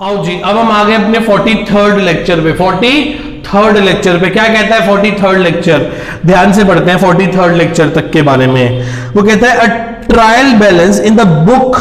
आओ जी, अब हम आ गए अपने 43rd लेक्चर पे। 43rd लेक्चर पे क्या कहता है? 43rd लेक्चर ध्यान से पढ़ते हैं 43rd लेक्चर तक के बारे में। वो कहता है a trial balance in the book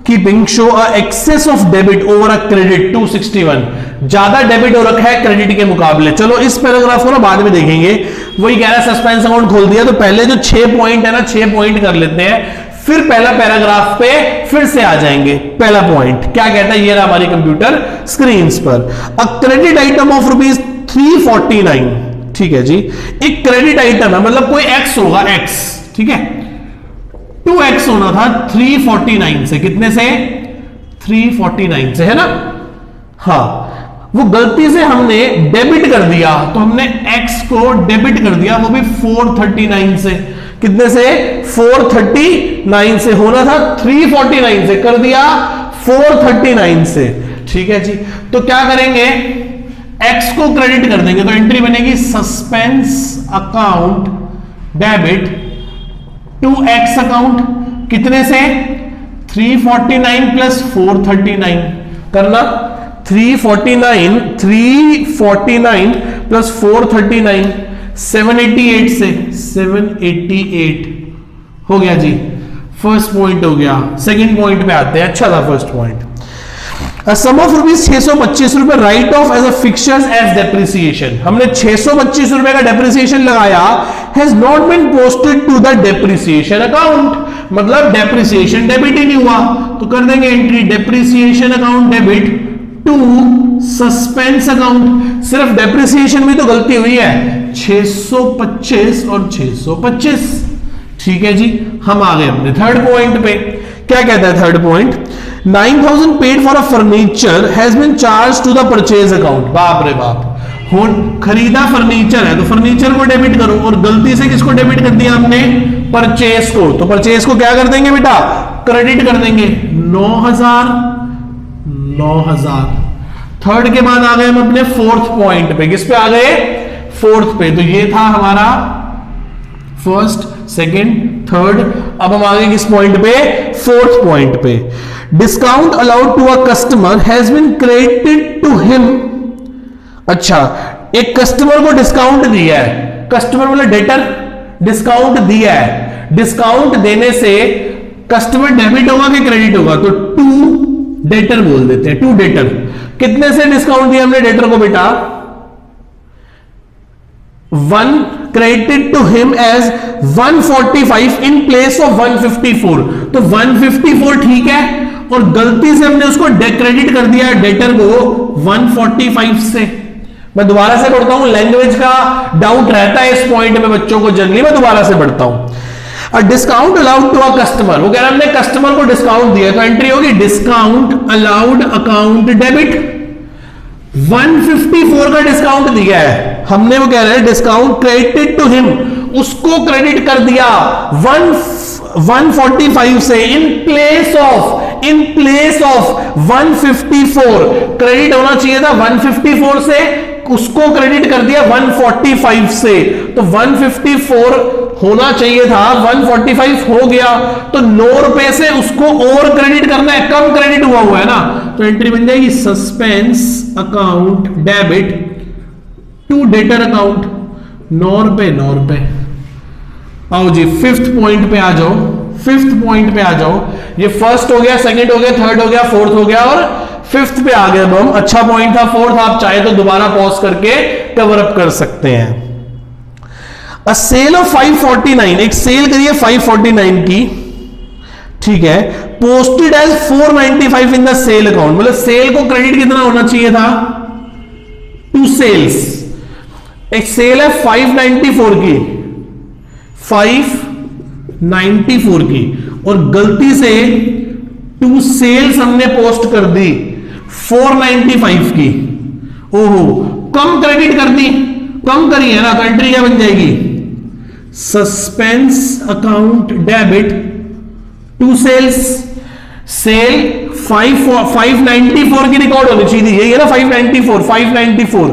keeping show a excess of debit over a credit 261। ज्यादा डेबिट हो रखा है क्रेडिट के मुकाबले। चलो इस पैराग्राफ को ना बाद में देखेंगे। वही कह रहा है सस्पेंस अकाउंट खोल दिया तो पहले जो 6 पॉइंट है ना 6 पॉइंट कर लेते हैं, फिर पहला पैराग्राफ पे फिर से आ जाएंगे। पहला पॉइंट क्या कहता है? ये रहा हमारी कंप्यूटर स्क्रीन पर। A credit item of ₹349। ठीक है जी, एक क्रेडिट आइटम है, मतलब कोई एक्स होगा, एक्स, ठीक है, 2x होना था 349 से। कितने से? 349 से, है ना? हाँ, वो गलती से हमने डेबिट कर दिया, तो हमने x को डेबिट कर दिया, वो भी 439 से। कितने से? 439 से। होना था 349 से, कर दिया 439 से। ठीक है जी, तो क्या करेंगे? x को क्रेडिट कर देंगे, तो एंट्री बनेगी suspense account debit to x account. कितने से? 349 प्लस 439 करना। 349 प्लस 439 788 से। 788 हो गया जी, फर्स्ट पॉइंट हो गया। सेकंड पॉइंट पे आते हैं। अच्छा था first point. Sum of ₹625 write off as a fixtures as depreciation. हमने 625 रुपए का डेप्रिसिएशन लगाया, has not been posted to the depreciation account. मतलब डेप्रिसिएशन डेबिट ही नहीं हुआ, तो कर देंगे entry depreciation account debit to suspense account. सिर्फ डेप्रिसिएशन में तो गलती हुई है, 625 और 625। ठीक है जी, हम आ गए अपने थर्ड पॉइंट पे। क्या कहता है third point? 9,000 paid for a furniture has been charge to the purchase account. बाप रे बाप, खरीदा फर्नीचर है तो फर्नीचर को डेबिट करो, और गलती से किसको डेबिट कर दिया हमने? परचेज को। तो परचेज को क्या कर देंगे बेटा? क्रेडिट कर देंगे 9,000। थर्ड के बाद आ गए हम अपने फोर्थ पॉइंट पे। किस पे आ गए? फोर्थ पे। तो ये था हमारा फर्स्ट, सेकंड, थर्ड। अब हम आ गए किस पॉइंट पे? फोर्थ पॉइंट पे। Discount allowed to a customer has been credited to him. अच्छा, एक कस्टमर को डिस्काउंट दिया है, कस्टमर मतलब डेटर, डिस्काउंट दिया है। डिस्काउंट देने से कस्टमर डेबिट होगा कि क्रेडिट होगा? तो टू डेटर बोल देते हैं, टू डेटर। कितने से डिस्काउंट दिया हमने डेटर को बेटा? 1 credited to him as 145 in place of 154। तो 154 ठीक है, और गलती से हमने उसको क्रेडिट कर दिया डेटर को 145 से। मैं दोबारा से पढ़ता हूं, लैंग्वेज का डाउट रहता है इस पॉइंट में बच्चों को जनरली। मैं दोबारा से पढ़ता हूं। Discount allowed to a customer, वो कह रहा है हमने कस्टमर को डिस्काउंट दिया, तो एंट्री होगी डिस्काउंट अलाउड अकाउंट डेबिट। 154 का डिस्काउंट दिया है हमने, वो कह रहा है डिस्काउंट क्रेडिटेड टू हिम, उसको क्रेडिट कर दिया 145 से। इन प्लेस ऑफ 154, क्रेडिट होना चाहिए था 154 से, उसको क्रेडिट कर दिया 145 से। तो 154 होना चाहिए था, 145 हो गया, तो 9 रुपए से उसको और क्रेडिट करना है, कम क्रेडिट हुआ है ना। तो एंट्री बन जाएगी suspense account debit to debtor account 9 रुपए। आओ जी फिफ्थ पॉइंट पे आ जाओ। ये फर्स्ट हो गया, सेकंड हो गया, थर्ड हो गया, फोर्थ हो गया, और फिफ्थ पे आ गए हम। अच्छा पॉइंट था फोर्थ, आप चाहे तो दोबारा पॉज करके कवर अप कर सकते हैं। अ सेल ऑफ 549, एक सेल करिए 549 की, ठीक है, posted as 495 in the sale account. मतलब सेल को क्रेडिट कितना होना चाहिए था? 2 सेल्स। एक सेल है 594 की, 594 की, और गलती से 2 सेल्स हमने पोस्ट कर दी 495 की। ओहो, कम क्रेडिट कर दी, कम करी है ना, तो एंट्री क्या बन जाएगी? Suspense account debit to sales. Sale 594 की रिकॉर्ड होनी चाहिए, यही है ना 594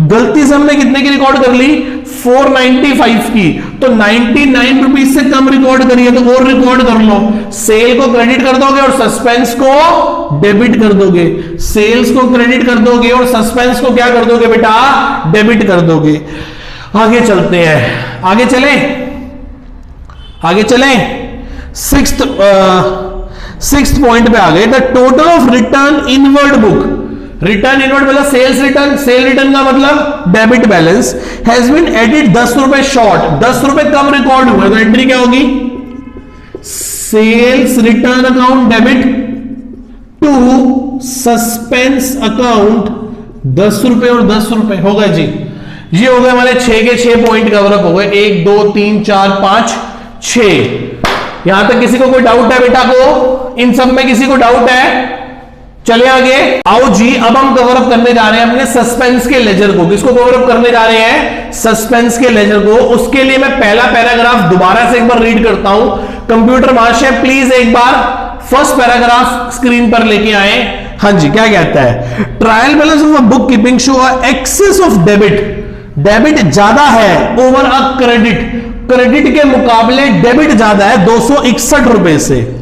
गलती से हमने कितने की रिकॉर्ड कर ली 495 की, तो 99 रुपीज से कम रिकॉर्ड करिए, तो और रिकॉर्ड कर लो। सेल को क्रेडिट कर दोगे और सस्पेंस को डेबिट कर दोगे, सेल्स को क्रेडिट कर दोगे और सस्पेंस को क्या कर दोगे बेटा, डेबिट कर दोगे। आगे चलते हैं, आगे चलें सिक्स्थ पॉइंट पे आ गए। The total of return inward book, return inward मतलब सेल्स रिटर्न, सेल रिटर्न का मतलब debit balance, has been added 10 रुपए शॉर्ट, 10 रुपए कम रिकॉर्ड हुआ, तो एंट्री क्या होगी, sales return account debit to suspense account 10 रुपए और 10 रुपए होगा जी। ये हो गए हमारे 6 के 6 पॉइंट कवरअप हो गए, 1 2 3 4 5 6। यहां तक किसी को कोई डाउट है बेटा को, इन सब में किसी को डाउट है? चले आगे, आओ जी। अब हम कवरअप करने जा रहे हैं अपने सस्पेंस के लेजर को। किसको कवरअप करने जा रहे हैं? सस्पेंस के लेजर को। उसके लिए मैं पहला पैराग्राफ दोबारा से एक बार रीड करता हूं। कंप्यूटर महाशय प्लीज एक बार फर्स्ट पैराग्राफ स्क्रीन पर लेके आए। हाँ जी, क्या कहता है? Trial balance of a book keeping show excess of debit, debit ज्यादा है ओवर अ क्रेडिट, क्रेडिट के मुकाबले डेबिट ज्यादा है 261 रुपए से।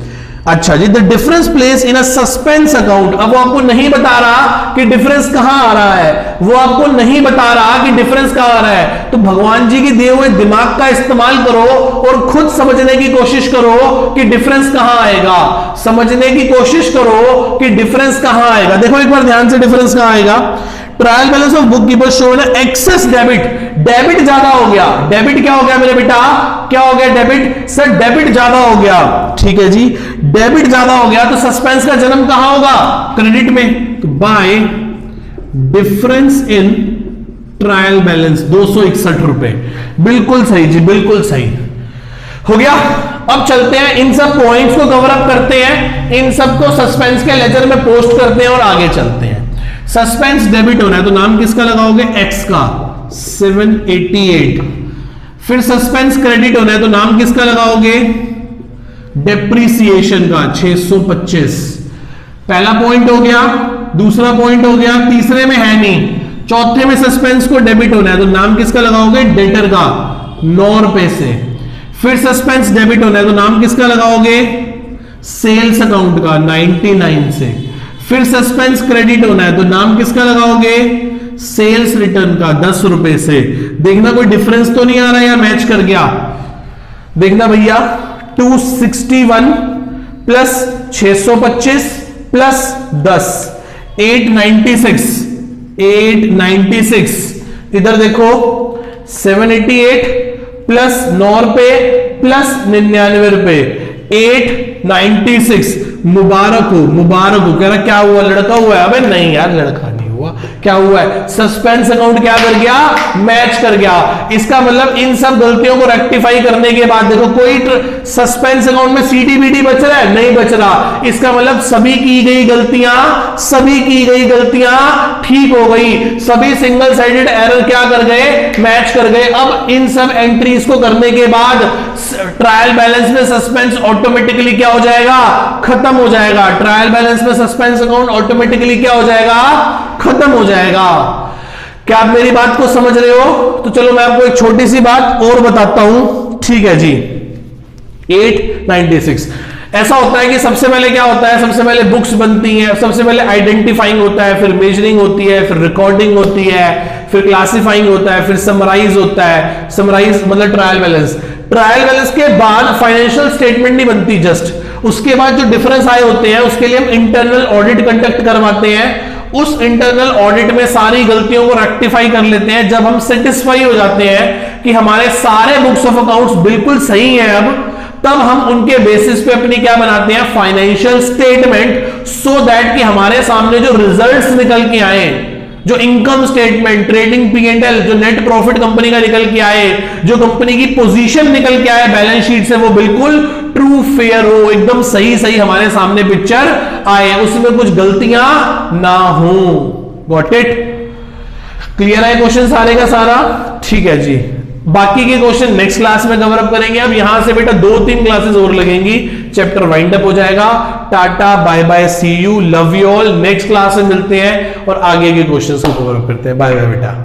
अच्छा जी, the difference place in a suspense account, अब वो आपको नहीं बता रहा कि डिफरेंस कहां आ रहा है, वो आपको नहीं बता रहा कि डिफरेंस कहां आ रहा है, तो भगवान जी की दिए हुए दिमाग का इस्तेमाल करो और खुद समझने की कोशिश करो कि डिफरेंस कहां आएगा, समझने की कोशिश करो कि डिफरेंस कहां आएगा। देखो एक बार ध्यान से, डिफरेंस कहां आएगा? Trial balance of book keeper show excess debit, debit ज्यादा हो गया। डेबिट क्या हो गया मेरे बेटा, क्या हो गया? डेबिट सर, डेबिट ज्यादा हो गया। ठीक है जी, डेबिट ज्यादा हो गया, तो सस्पेंस का जन्म कहां होगा? क्रेडिट में। तो bye difference in trial balance 261 रुपए, बिल्कुल सही जी, बिल्कुल सही हो गया। अब चलते हैं, इन सब पॉइंट्स को कवर अप करते हैं, इन सबको सस्पेंस के लेजर में पोस्ट करते हैं और आगे चलते हैं। सस्पेंस डेबिट होना है तो नाम किसका लगाओगे? एक्स का 788। फिर सस्पेंस क्रेडिट होना है तो नाम किसका लगाओगे? डेप्रीसिएशन का 625। पहला पॉइंट हो गया, दूसरा पॉइंट हो गया, तीसरे में है नहीं, चौथे में सस्पेंस को डेबिट होना है तो नाम किसका लगाओगे? डेटर का 9 रुपए से। फिर सस्पेंस डेबिट होना है तो नाम किसका लगाओगे? सेल्स अकाउंट का 99 से। फिर सस्पेंस क्रेडिट होना है तो नाम किसका लगाओगे? सेल्स रिटर्न का 10 रुपए से। देखना कोई डिफरेंस तो नहीं आ रहा या मैच कर गया? देखना भैया, 261 प्लस 625 प्लस 10 896। इधर देखो 788 प्लस 9 रुपए प्लस 99 रुपए 896। मुबारक हो। कह रहा क्या हुआ, लड़का हुआ है? अबे नहीं यार, लड़का नहीं हुआ, क्या हुआ है? सस्पेंस अकाउंट क्या कर गया? मैच कर गया। इसका मतलब इन सब गलतियों को रेक्टिफाई करने के बाद देखो कोई सस्पेंस अकाउंट में सीडीबीडी बच रहा है? नहीं बच रहा। इसका मतलब सभी की गई गलतियां ठीक हो गई, सभी सिंगल साइडेड एरर क्या कर गए? मैच कर गए। अब इन सब एंट्रीज को करने के बाद ट्रायल बैलेंस में सस्पेंस ऑटोमेटिकली क्या हो जाएगा? खत्म हो जाएगा। ट्रायल बैलेंस में सस्पेंस अकाउंट ऑटोमेटिकली क्या हो जाएगा? खत्म हो जाएगा। क्या आप मेरी बात को समझ रहे हो? तो चलो मैं आपको एक छोटी सी बात और बताता हूं, ठीक है जी। 896 ऐसा होता है कि सबसे पहले क्या होता है? सबसे पहले बुक्स बनती हैं, सबसे पहले आइडेंटिफाइंग होता है, फिर मेजरिंग होती है, फिर रिकॉर्डिंग होती है, फिर क्लासिफाइंग होता है, फिर समराइज होता है। समराइज मतलब ट्रायल बैलेंस। ट्रायल बैलेंस के बाद फाइनेंशियल स्टेटमेंट नहीं बनती, जस्ट उसके बाद जो डिफरेंस आए होते हैं उसके लिए हम इंटरनल ऑडिट कंडक्ट करवाते हैं। उस इंटरनल ऑडिट में सारी गलतियों को रेक्टिफाई कर लेते हैं। जब हम सेटिस्फाई हो जाते हैं कि हमारे सारे बुक्स ऑफ अकाउंट्स बिल्कुल सही हैं, अब तब हम उनके बेसिस पे अपनी क्या बनाते हैं? फाइनेंशियल स्टेटमेंट, सो दैट कि हमारे सामने जो रिजल्ट्स निकल के आए, जो इनकम स्टेटमेंट, ट्रेडिंग P&L, जो नेट प्रॉफिट कंपनी का निकल के आए, जो कंपनी की पोजीशन निकल के आए बैलेंस शीट से, वो बिल्कुल ट्रू फेयर हो, एकदम सही हमारे सामने पिक्चर आए, उसमें कुछ गलतियां ना हो। Got it? क्लियर है क्वेश्चन सारे का सारा? ठीक है जी। बाकी के क्वेश्चन नेक्स्ट क्लास में कवर अप करेंगे। अब यहां से बेटा 2-3 क्लासेस और लगेंगी, चैप्टर वाइंड अप हो जाएगा। Tata bye bye, see you, love you all. Next class में मिलते हैं और आगे के क्वेश्चंस को कवर करते हैं। बाय बाय बेटा।